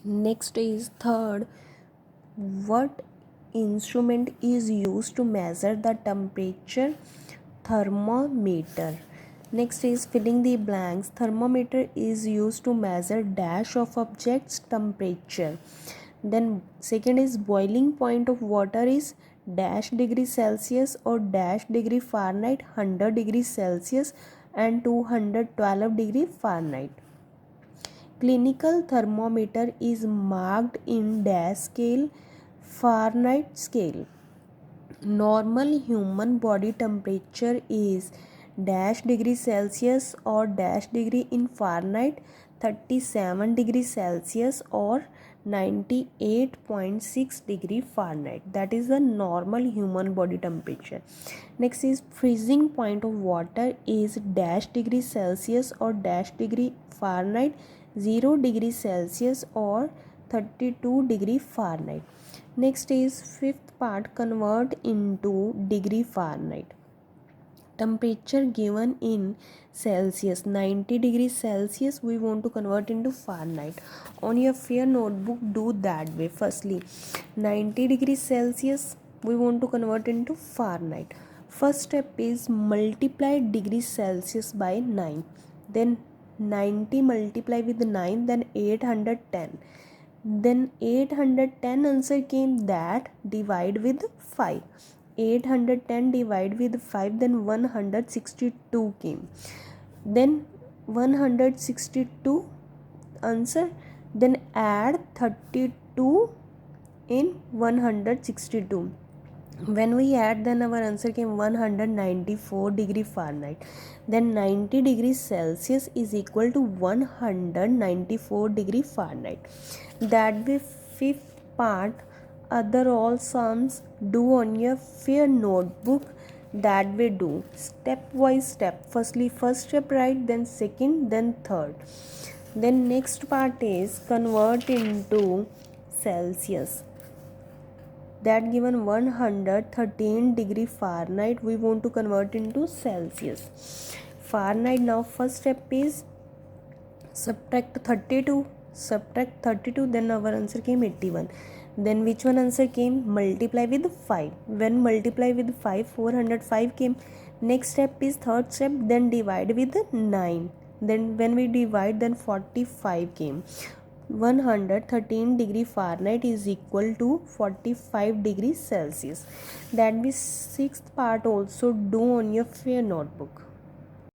Next is third, what instrument is used to measure the temperature? Thermometer. Next is filling the blanks. Thermometer is used to measure dash of object's temperature. Then second is boiling point of water is dash degree Celsius or dash degree Fahrenheit, 100 degree Celsius and 212 degree Fahrenheit. Clinical thermometer is marked in dash scale, Fahrenheit scale. Normal human body temperature is dash degree Celsius or dash degree in Fahrenheit, 37 degree Celsius or 98.6 degree Fahrenheit. That is the normal human body temperature. Next is freezing point of water is dash degree Celsius or dash degree Fahrenheit, 0 degree Celsius or 32 degree Fahrenheit. Next is fifth part, convert into degree Fahrenheit. Temperature given in Celsius, 90 degrees Celsius, we want to convert into Fahrenheit. On your fair notebook, do that way. Firstly, 90 degrees Celsius, we want to convert into Fahrenheit. First step is multiply degrees Celsius by 9. Then 90 multiply with 9, then 810. Then 810 answer came, that divide with 5. 810 divide with 5, then 162 came. Then 162 answer, then add 32 in 162. When we add, then our answer came 194 degree Fahrenheit. Then 90 degrees Celsius is equal to 194 degree Fahrenheit. That way fifth part, other all sums, do on your fair notebook. That way do stepwise step. Firstly first step write, then second, then third. Then next part is convert into Celsius. That given 113 degree Fahrenheit, we want to convert into Celsius. Fahrenheit. Now first step is subtract 32, then our answer came 81. Then which one answer came? Multiply with 5. When multiply with 5, 405 came. Next step is third step, then divide with 9. Then when we divide, then 45 came. 113 degree Fahrenheit is equal to 45 degrees Celsius. That means sixth part also do on your fair notebook.